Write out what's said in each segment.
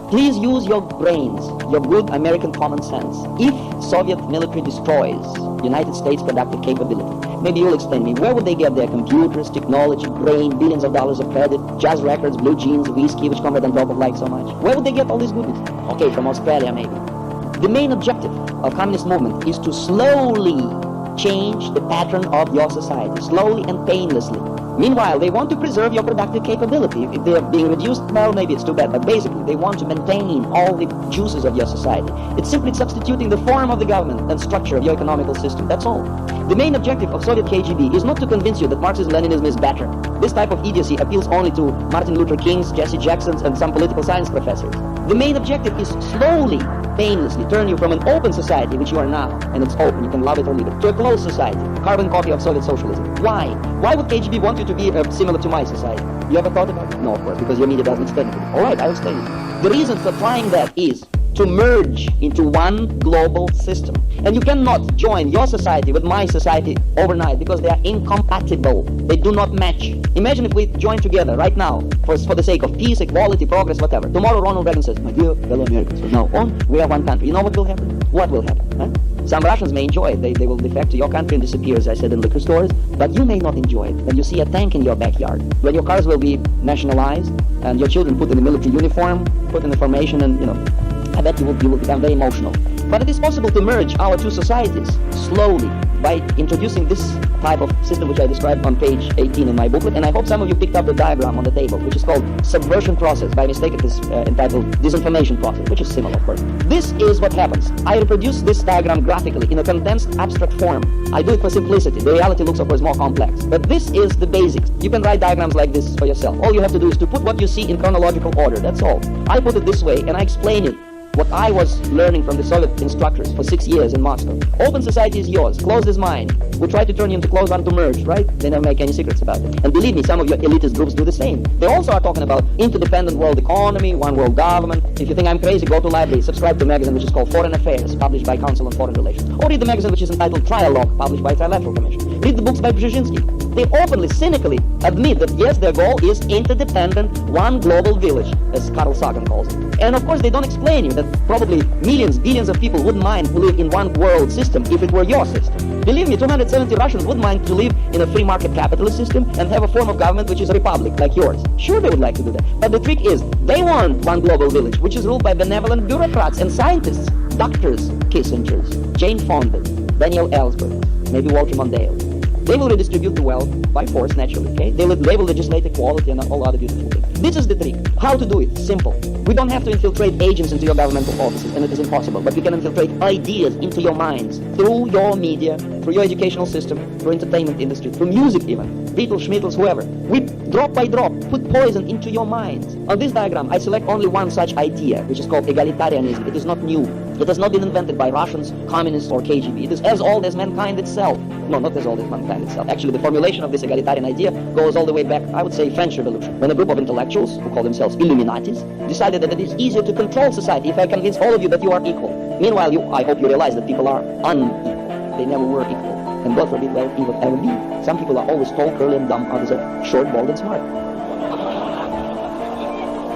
Please use your brains, your good American common sense. If Soviet military destroys United States productive capability, maybe you'll explain to me, where would they get their computers, technology, brain, billions of dollars of credit, jazz records, blue jeans, whiskey, which come with on top of like so much? Where would they get all these goodies? Okay, from Australia maybe. The main objective of communist movement is to slowly change the pattern of your society, slowly and painlessly. Meanwhile, they want to preserve your productive capability. If they are being reduced, well, maybe it's too bad, but basically they want to maintain all the juices of your society. It's simply substituting the form of the government and structure of your economical system, that's all. The main objective of Soviet KGB is not to convince you that Marxism and Leninism is better. This type of idiocy appeals only to Martin Luther King's, Jesse Jackson's, and some political science professors. The main objective is slowly, painlessly turn you from an open society, which you are now, and it's open, you can love it or leave it, to a closed society, carbon copy of Soviet socialism. Why? Why would KGB want you to be similar to my society? You ever thought about it? No, of course, because your media doesn't explain it. Alright, I'll explain it. The reason for trying that is to merge into one global system. And you cannot join your society with my society overnight because they are incompatible. They do not match. Imagine if we join together right now for the sake of peace, equality, progress, whatever. Tomorrow Ronald Reagan says, my dear fellow Americans, from now on we are one country. You know what will happen? What will happen? Huh? Some Russians may enjoy it. They will defect to your country and disappear, as I said, in liquor stores. But you may not enjoy it when you see a tank in your backyard, when your cars will be nationalized and your children put in a military uniform, put in the formation, and I bet you will become very emotional. But it is possible to merge our two societies slowly by introducing this type of system which I described on page 18 in my booklet, and I hope some of you picked up the diagram on the table, which is called subversion process. By mistake it is entitled disinformation process, which is similar, of course. This is what happens. I reproduce this diagram graphically in a condensed abstract form. I do it for simplicity. The reality looks, of course, more complex. But this is the basics. You can write diagrams like this for yourself. All you have to do is to put what you see in chronological order. That's all. I put it this way, and I explain it. What I was learning from the Soviet instructors for 6 years in Moscow. Open society is yours. Closed is mine. We try to turn you into closed one to merge, right? They never make any secrets about it. And believe me, some of your elitist groups do the same. They also are talking about interdependent world economy, one world government. If you think I'm crazy, go to library, subscribe to a magazine which is called Foreign Affairs, published by Council on Foreign Relations. Or read the magazine which is entitled Trialogue, published by Trilateral Commission. Read the books by Brzezinski. They openly, cynically admit that yes, their goal is interdependent, one global village, as Carl Sagan calls it. And of course, they don't explain you that probably millions, billions of people wouldn't mind to live in one world system if it were your system. Believe me, 270 Russians would mind to live in a free market capitalist system and have a form of government which is a republic, like yours. Sure, they would like to do that. But the trick is, they want one global village, which is ruled by benevolent bureaucrats and scientists, doctors, Kissingers, Jane Fonda, Daniel Ellsberg, maybe Walter Mondale. They will redistribute the wealth by force, naturally, okay? They will legislate equality and all other beautiful things. This is the trick. How to do it? Simple. We don't have to infiltrate agents into your governmental offices, and it is impossible, but we can infiltrate ideas into your minds through your media, through your educational system, through entertainment industry, through music even, Beatles, Schmittles, whoever. We, drop by drop, put poison into your minds. On this diagram, I select only one such idea, which is called egalitarianism. It is not new. It has not been invented by Russians, communists, or KGB. It is as old as mankind itself. No, not as old as mankind itself. Actually, the formulation of this egalitarian idea goes all the way back, I would say, French Revolution, when a group of intellectuals, who call themselves Illuminatis, decided that it is easier to control society if I convince all of you that you are equal. Meanwhile, I hope you realize that people are unequal. They never were equal. And God forbid they'll ever be. Some people are always tall, curly, and dumb. Others are short, bald, and smart.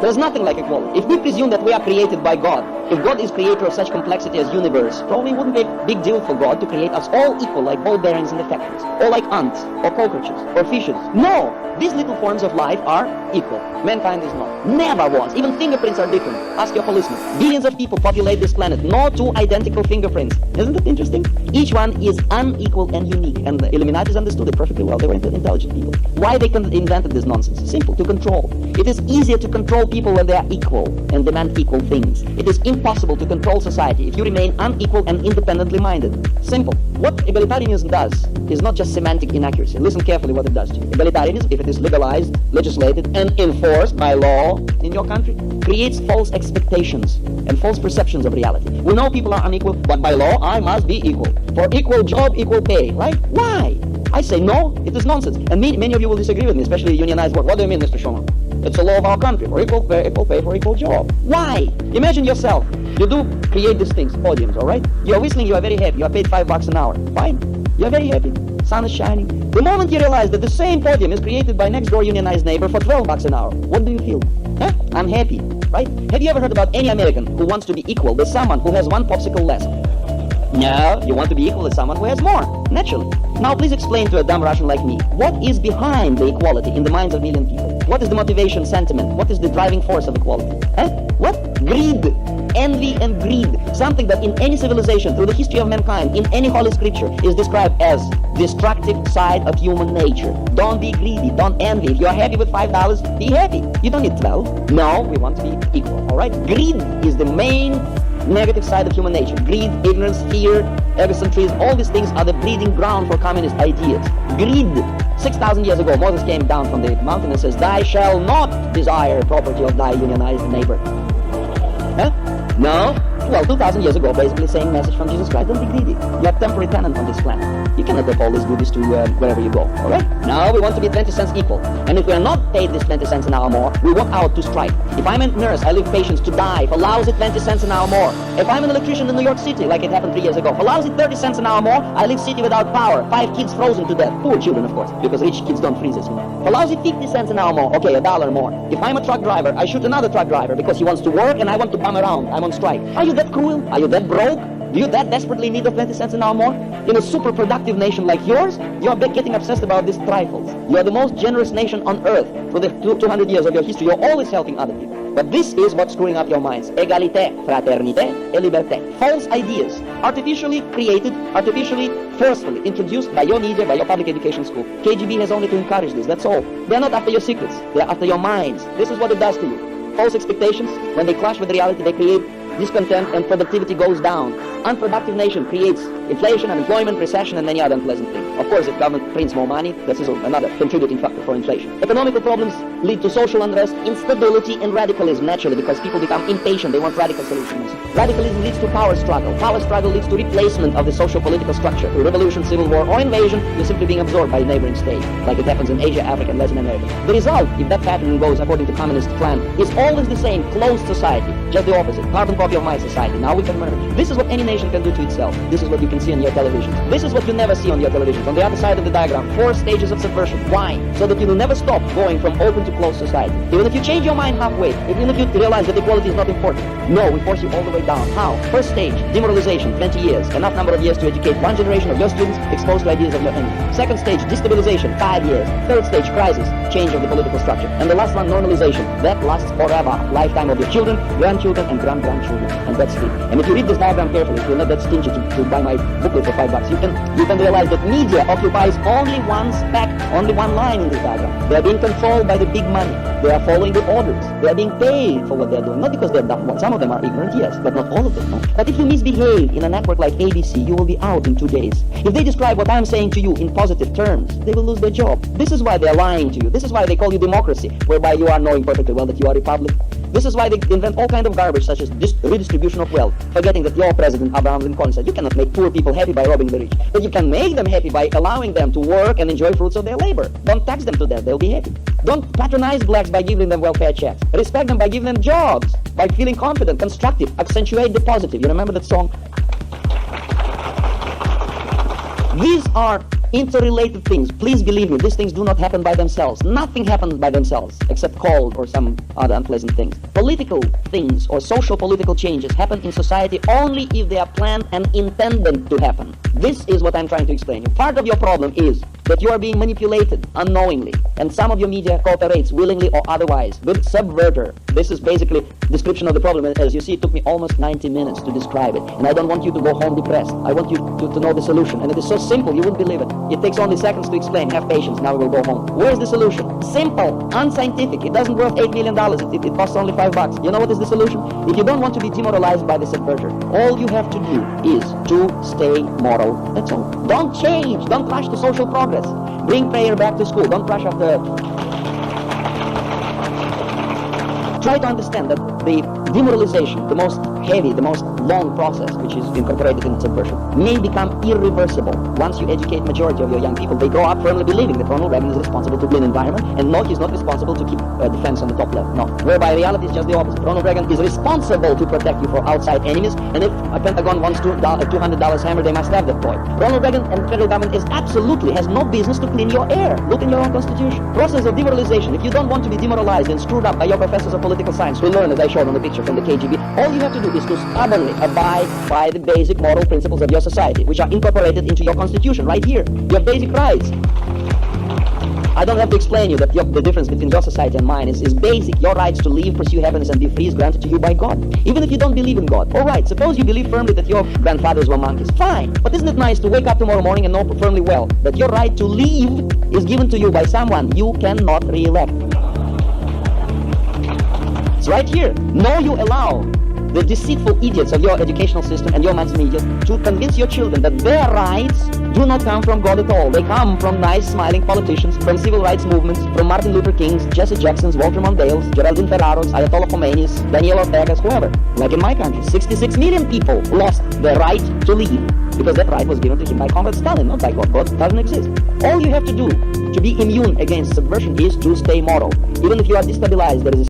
There's nothing like equality. If we presume that we are created by God, if God is creator of such complexity as universe, probably wouldn't be a big deal for God to create us all equal, like ball bearings in the factories, or like ants, or cockroaches, or fishes. No! These little forms of life are equal. Mankind is not. Never was. Even fingerprints are different. Ask your policeman. Billions of people populate this planet. No two identical fingerprints. Isn't it interesting? Each one is unequal and unique. And the Illuminatis understood it perfectly well. They were intelligent people. Why they invented this nonsense? Simple. To control. It is easier to control people when they are equal and demand equal things. It is impossible to control society if you remain unequal and independently minded. Simple. What egalitarianism does is not just semantic inaccuracy. Listen carefully what it does to you. Egalitarianism, if it is legalized, legislated, and enforced by law in your country, creates false expectations and false perceptions of reality. We know people are unequal, but by law, I must be equal. For equal job, equal pay, right? Why? I say no, it is nonsense. And many of you will disagree with me, especially unionized work. What do you mean, Mr. Schuman? It's a law of our country, for equal pay for equal job. Why? Imagine yourself. You do create these things, podiums, all right? You are whistling, you are very happy. You are paid $5 an hour. Fine. You are very happy. Sun is shining. The moment you realize that the same podium is created by next door unionized neighbor for $12 an hour, what do you feel? Huh? I'm happy, right? Have you ever heard about any American who wants to be equal with someone who has one popsicle less? No, you want to be equal with someone who has more, naturally. Now please explain to a dumb Russian like me, what is behind the equality in the minds of million people? What is the motivation, sentiment? What is the driving force of equality? Huh? What? Greed. Envy and greed. Something that in any civilization, through the history of mankind, in any holy scripture, is described as destructive side of human nature. Don't be greedy, don't envy. If you're happy with $5, be happy. You don't need 12. No, we want to be equal, alright? Greed is the main negative side of human nature. Greed, ignorance, fear, egocentrism, all these things are the breeding ground for communist ideas. Greed. 6,000 years ago, Moses came down from the mountain and says, "Thou shalt not desire property of thy unionized neighbor." Huh? No? Well, 2,000 years ago, basically saying message from Jesus Christ, don't be greedy. You are temporary tenant on this planet. You cannot take all these goodies to wherever you go, alright? Now we want to be 20 cents equal. And if we are not paid this 20 cents an hour more, we walk out to strike. If I'm a nurse, I leave patients to die for lousy 20 cents an hour more. If I'm an electrician in New York City, like it happened 3 years ago, for lousy 30 cents an hour more, I leave city without power. 5 kids frozen to death. Poor children, of course, because rich kids don't freeze us, you know. For lousy 50 cents an hour more, okay, $1 more. If I'm a truck driver, I shoot another truck driver because he wants to work and I want to bum around. I'm on strike. Are you that cruel? Are you that broke? Do you that desperately need of 20 cents an hour more? In a super productive nation like yours, you're getting obsessed about these trifles. You are the most generous nation on earth. For the 200 years of your history, you're always helping other people. But this is what's screwing up your minds. Égalité, fraternité, et liberté. False ideas. Artificially created, artificially, forcefully introduced by your media, by your public education school. KGB has only to encourage this, that's all. They're not after your secrets. They're after your minds. This is what it does to you. False expectations, when they clash with reality, they create discontent and productivity goes down. Unproductive nation creates inflation, unemployment, recession, and many other unpleasant things. Of course, if government prints more money, this is another contributing factor for inflation. Economical problems lead to social unrest, instability, and radicalism, naturally, because people become impatient. They want radical solutions. Radicalism leads to power struggle. Power struggle leads to replacement of the social-political structure. Through revolution, civil war, or invasion, you're simply being absorbed by a neighboring state, like it happens in Asia, Africa, and Latin America. The result, if that pattern goes according to communist plan, is always the same, closed society. Just the opposite, carbon copy of my society. Now we can merge. This is what any nation can do to itself. This is what you can see on your televisions. This is what you never see on your televisions. On the other side of the diagram, 4 stages of subversion. Why? So that you will never stop going from open to closed society. Even if you change your mind halfway, even if you realize that equality is not important, no, we force you all the way down. How? First stage, demoralization, 20 years. Enough number of years to educate one generation of your students exposed to ideas of your enemy. Second stage, destabilization, 5 years. Third stage, crisis, change of the political structure. And the last one, normalization. That lasts forever. Lifetime of your children, grandchildren, and grand-grandchildren. And that's free. And if you read this diagram carefully, if you're not that stingy to buy my booklet for $5, you can realize that media occupies only one speck, only one line in this diagram. They are being controlled by the big money. They are following the orders. They are being paid for what they're doing. Not because they're dumb. Well, some of them are ignorant, yes, but not all of them. No? But if you misbehave in a network like ABC, you will be out in 2 days. If they describe what I'm saying to you in positive terms, they will lose their job. This is why they're lying to you. This is why they call you democracy, whereby you are knowing perfectly well that you are a republic. This is why they invent all kind of garbage, such as redistribution of wealth, forgetting that your president, Abraham Lincoln, said you cannot make poor people happy by robbing the rich, but you can make them happy by allowing them to work and enjoy fruits of their labor. Don't tax them to death, they'll be happy. Don't patronize blacks by giving them welfare checks. Respect them by giving them jobs, by feeling confident, constructive, accentuate the positive. You remember that song? These are interrelated things. Please believe me, these things do not happen by themselves. Nothing happens by themselves, except cold or some other unpleasant things. Political things or social political changes happen in society only if they are planned and intended to happen. This is what I'm trying to explain. Part of your problem is that you are being manipulated unknowingly, and some of your media cooperates willingly or otherwise with subverter. This is basically description of the problem. As you see, it took me almost 90 minutes to describe it, and I don't want you to go home depressed. I want you to know the solution, and it is so simple you wouldn't believe it. It takes only seconds to explain. Have patience, now we will go home. Where's the solution? Simple, unscientific. It doesn't worth $8 million. It costs only $5. You know what is the solution? If you don't want to be demoralized by the subverter, all you have to do is to stay moral. That's all. Don't change. Don't crash the social progress. Bring prayer back to school. Don't crash after. Try to understand that the demoralization, the most heavy, the most long process, which is incorporated in subversion, may become irreversible once you educate majority of your young people. They grow up firmly believing that Ronald Reagan is responsible to clean environment, and no, he's not responsible to keep defense on the top level. No, whereby reality is just the opposite. Ronald Reagan is responsible to protect you from outside enemies, and if a Pentagon wants a $200 hammer, they must have that toy. Ronald Reagan and the federal government has no business to clean your air. Look in your own constitution. Process of demoralization. If you don't want to be demoralized and screwed up by your professors of political science who learn, as I showed on the picture, from the KGB, all you have to do is to stubbornly abide by the basic moral principles of your society, which are incorporated into your constitution right here. Your basic rights. I don't have to explain you that the difference between your society and mine is basic. Your rights to live, pursue happiness, and be free is granted to you by God. Even if you don't believe in God. Alright, suppose you believe firmly that your grandfathers were monkeys. Fine. But isn't it nice to wake up tomorrow morning and know firmly well that your right to live is given to you by someone you cannot re-elect? It's right here. No, you allow the deceitful idiots of your educational system and your mass media to convince your children that their rights do not come from God at all. They come from nice, smiling politicians, from civil rights movements, from Martin Luther King's, Jesse Jackson's, Walter Mondale's, Geraldine Ferraro's, Ayatollah Khomeini's, Daniel Ortega's, whoever. Like in my country, 66 million people lost their right to live because that right was given to him by Comrade Stalin, not by God. God doesn't exist. All you have to do to be immune against subversion is to stay moral. Even if you are destabilized, there is a